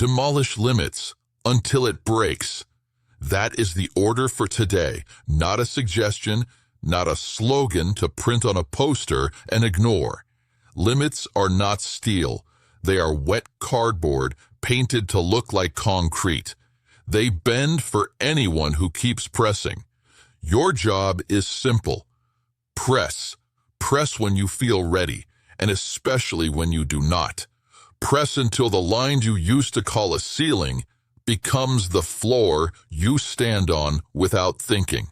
Demolish limits until it breaks. That is the order for today, not a suggestion, not a slogan to print on a poster and ignore. Limits are not steel. They are wet cardboard painted to look like concrete. They bend for anyone who keeps pressing. Your job is simple. Press. Press when you feel ready, and especially when you do not. Press until the line you used to call a ceiling becomes the floor you stand on without thinking.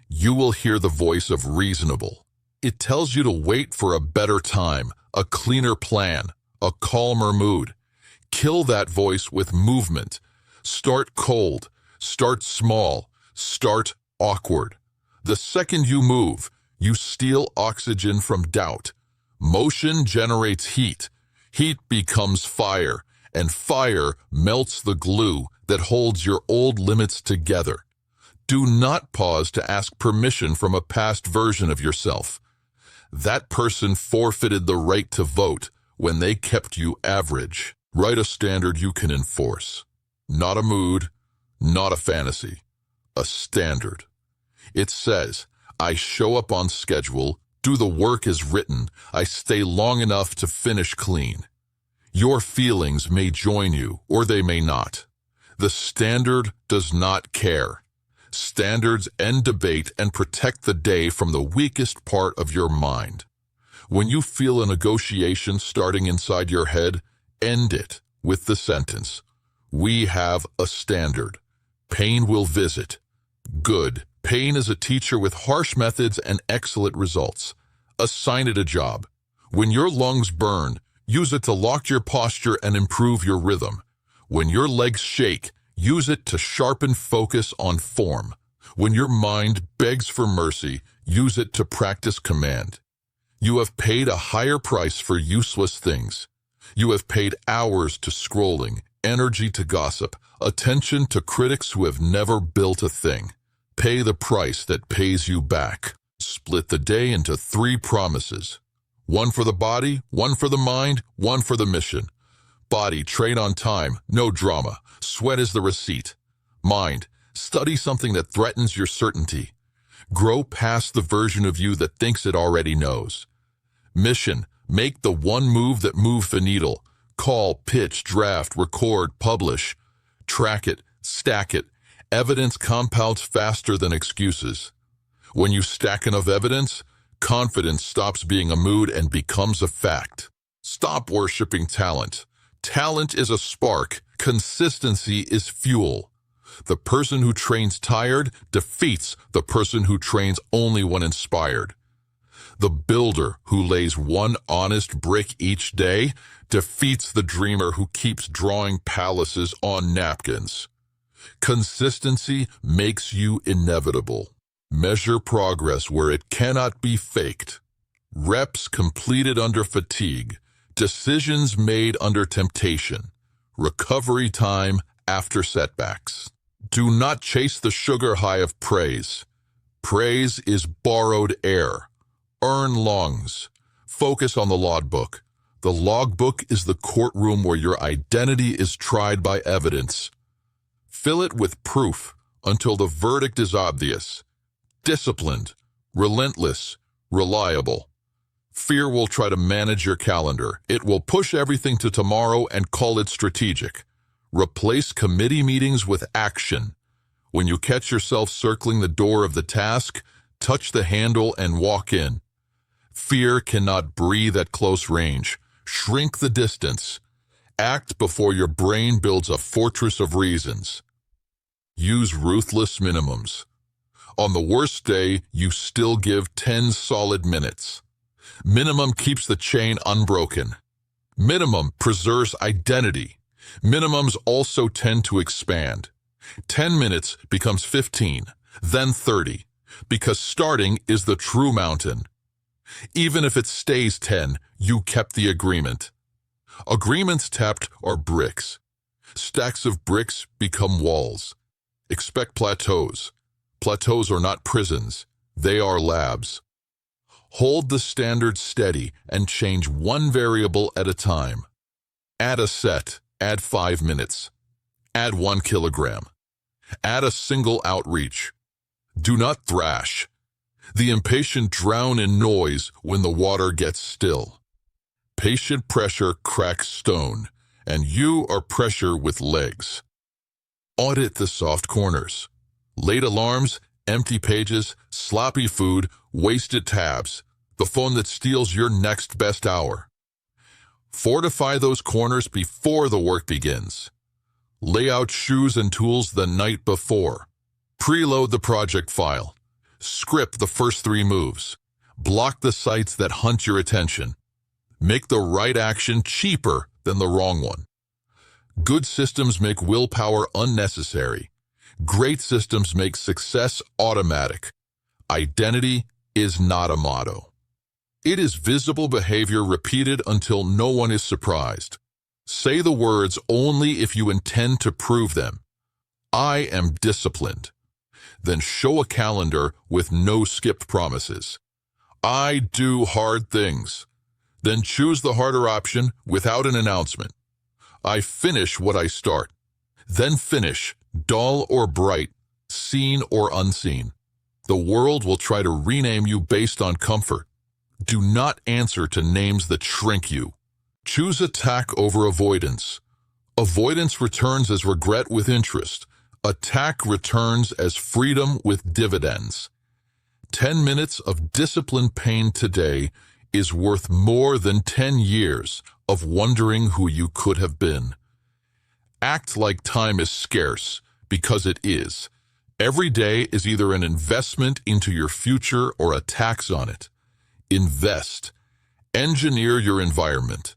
You will hear the voice of reasonable. It tells you to wait for a better time, a cleaner plan, a calmer mood. Kill that voice with movement. Start cold. Start small. Start awkward. The second you move, you steal oxygen from doubt. Motion generates heat. Heat becomes fire, and fire melts the glue that holds your old limits together. Do not pause to ask permission from a past version of yourself. That person forfeited the right to vote when they kept you average. Write a standard you can enforce. Not a mood, not a fantasy. A standard. It says, I show up on schedule, do the work as written, I stay long enough to finish clean. Your feelings may join you, or they may not. The standard does not care. Standards end debate and protect the day from the weakest part of your mind. When you feel a negotiation starting inside your head, end it with the sentence, we have a standard. Pain will visit. Good. Pain is a teacher with harsh methods and excellent results. Assign it a job. When your lungs burn, use it to lock your posture and improve your rhythm. When your legs shake, use it to sharpen focus on form. When your mind begs for mercy, use it to practice command. You have paid a higher price for useless things. You have paid hours to scrolling, energy to gossip, attention to critics who have never built a thing. Pay the price that pays you back. Split the day into 3 promises. 1 for the body, 1 for the mind, 1 for the mission. Body, train on time, no drama. Sweat is the receipt. Mind, study something that threatens your certainty. Grow past the version of you that thinks it already knows. Mission, make the one move that moves the needle. Call, pitch, draft, record, publish. Track it, stack it. Evidence compounds faster than excuses. When you stack enough evidence, confidence stops being a mood and becomes a fact. Stop worshiping talent. Talent is a spark. Consistency is fuel. The person who trains tired defeats the person who trains only when inspired. The builder who lays 1 honest brick each day defeats the dreamer who keeps drawing palaces on napkins. Consistency makes you inevitable. Measure progress where it cannot be faked. Reps completed under fatigue. Decisions made under temptation. Recovery time after setbacks. Do not chase the sugar high of praise. Praise is borrowed air. Earn lungs. Focus on the logbook. The logbook is the courtroom where your identity is tried by evidence. Fill it with proof until the verdict is obvious. Disciplined, relentless, reliable. Fear will try to manage your calendar. It will push everything to tomorrow and call it strategic. Replace committee meetings with action. When you catch yourself circling the door of the task, touch the handle and walk in. Fear cannot breathe at close range. Shrink the distance. Act before your brain builds a fortress of reasons. Use ruthless minimums. On the worst day, you still give 10 solid minutes. Minimum keeps the chain unbroken. Minimum preserves identity. Minimums also tend to expand. 10 minutes becomes 15, then 30, because starting is the true mountain. Even if it stays 10, you kept the agreement. Agreements tapped are bricks. Stacks of bricks become walls. Expect plateaus. Plateaus are not prisons. They are labs. Hold the standard steady and change 1 variable at a time. Add a set Add 5 minutes. Add 1 kilogram. Add a single outreach. Do not thrash. The impatient drown in noise when the water gets still. Patient pressure cracks stone, and you are pressure with legs. Audit the soft corners. Late alarms, empty pages, sloppy food, wasted tabs, the phone that steals your next best hour. Fortify those corners before the work begins. Lay out shoes and tools the night before. Preload the project file. Script the first 3 moves. Block the sites that hunt your attention. Make the right action cheaper than the wrong one. Good systems make willpower unnecessary. Great systems make success automatic. Identity is not a motto. It is visible behavior repeated until no one is surprised. Say the words only if you intend to prove them. I am disciplined. Then show a calendar with no skipped promises. I do hard things. Then choose the harder option without an announcement. I finish what I start. Then finish, dull or bright, seen or unseen. The world will try to rename you based on comfort. Do not answer to names that shrink you. Choose attack over avoidance. Avoidance returns as regret with interest. Attack returns as freedom with dividends. 10 minutes of disciplined pain today is worth more than 10 years of wondering who you could have been. Act like time is scarce, because it is. Every day is either an investment into your future or a tax on it. Invest. Engineer your environment.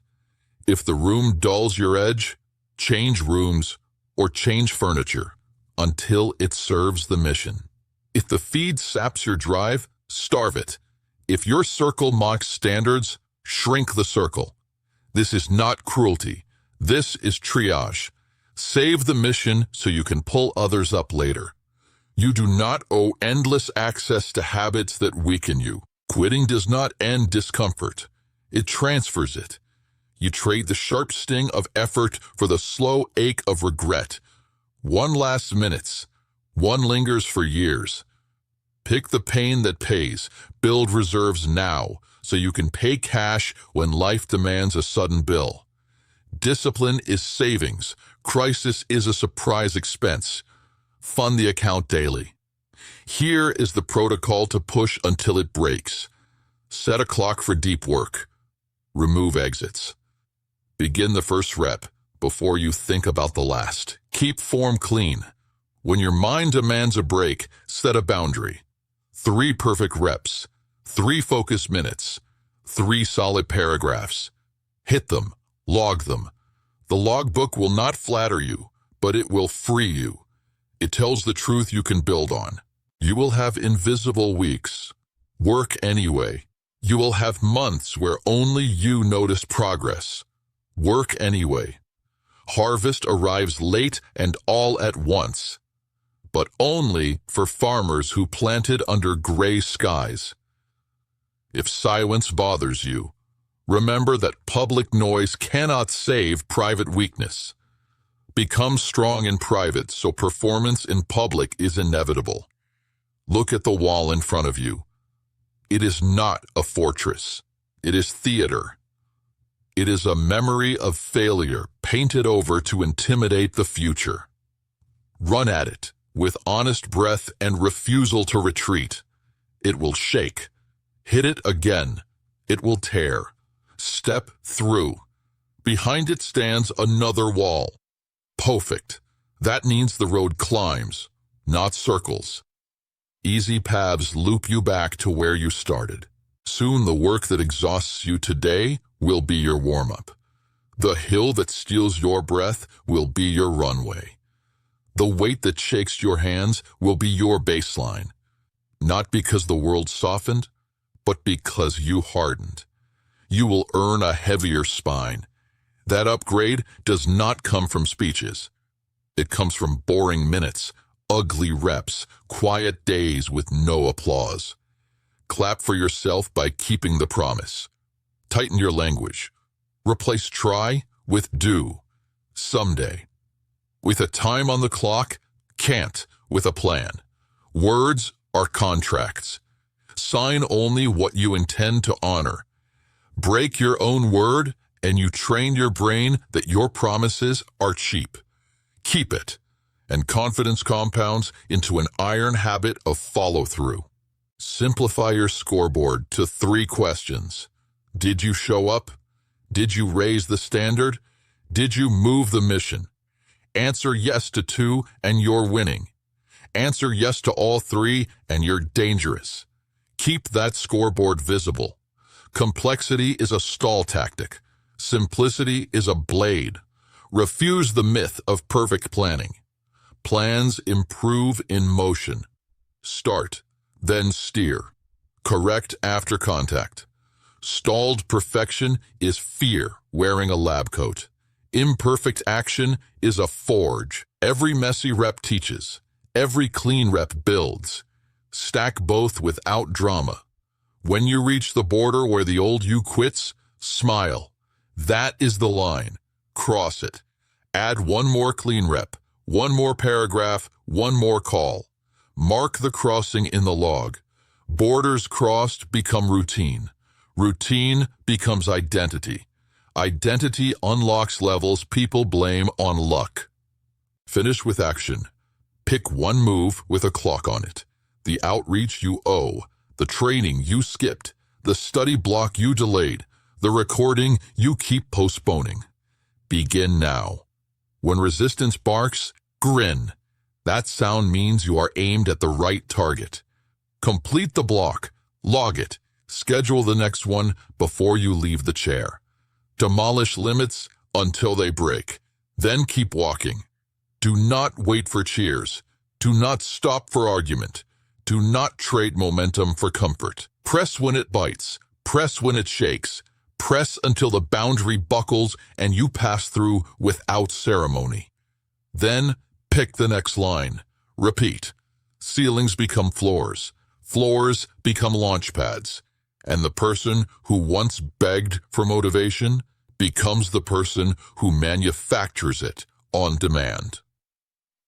If the room dulls your edge, change rooms or change furniture until it serves the mission. If the feed saps your drive, starve it. If your circle mocks standards, shrink the circle. This is not cruelty. This is triage. Save the mission so you can pull others up later. You do not owe endless access to habits that weaken you. Quitting does not end discomfort. It transfers it. You trade the sharp sting of effort for the slow ache of regret. One lasts minutes. One lingers for years. Pick the pain that pays. Build reserves now so you can pay cash when life demands a sudden bill. Discipline is savings. Crisis is a surprise expense. Fund the account daily. Here is the protocol to push until it breaks. Set a clock for deep work. Remove exits. Begin the first rep before you think about the last. Keep form clean. When your mind demands a break, set a boundary. 3 perfect reps, 3 focus minutes, 3 solid paragraphs. Hit them, log them. The logbook will not flatter you, but it will free you. It tells the truth you can build on. You will have invisible weeks. Work anyway. You will have months where only you notice progress. Work anyway. Harvest arrives late and all at once, but only for farmers who planted under gray skies. If silence bothers you, remember that public noise cannot save private weakness. Become strong in private so performance in public is inevitable. Look at the wall in front of you. It is not a fortress. It is theater. It is a memory of failure painted over to intimidate the future. Run at it with honest breath and refusal to retreat. It will shake. Hit it again. It will tear. Step through. Behind it stands another wall. Perfect. That means the road climbs, not circles. Easy paths loop you back to where you started. Soon the work that exhausts you today will be your warm-up. The hill that steals your breath will be your runway. The weight that shakes your hands will be your baseline. Not because the world softened, but because you hardened. You will earn a heavier spine. That upgrade does not come from speeches. It comes from boring minutes, ugly reps, quiet days with no applause. Clap for yourself by keeping the promise. Tighten your language. Replace try with do. someday. With a time on the clock, can't with a plan. Words are contracts. Sign only what you intend to honor. Break your own word, and you train your brain that your promises are cheap. Keep it, and confidence compounds into an iron habit of follow-through. Simplify your scoreboard to 3 questions. Did you show up? Did you raise the standard? Did you move the mission? Answer yes to 2 and you're winning. Answer yes to all 3 and you're dangerous. Keep that scoreboard visible. Complexity is a stall tactic. Simplicity is a blade. Refuse the myth of perfect planning. Plans improve in motion. Start, then steer. Correct after contact. Stalled perfection is fear wearing a lab coat. Imperfect action is a forge. Every messy rep teaches. Every clean rep builds. Stack both without drama. When you reach the border where the old you quits, smile. That is the line. Cross it. Add 1 more clean rep, 1 more paragraph, 1 more call. Mark the crossing in the log. Borders crossed become routine. Routine becomes identity. Identity unlocks levels people blame on luck. Finish with action. Pick 1 move with a clock on it. The outreach you owe, the training you skipped, the study block you delayed, the recording you keep postponing. Begin now. When resistance barks, grin. That sound means you are aimed at the right target. Complete the block, log it, schedule the next one before you leave the chair. Demolish limits until they break. Then keep walking. Do not wait for cheers. Do not stop for argument. Do not trade momentum for comfort. Press when it bites. Press when it shakes. Press until the boundary buckles and you pass through without ceremony. Then pick the next line. Repeat. Ceilings become floors. Floors become launch pads. And the person who once begged for motivation becomes the person who manufactures it on demand.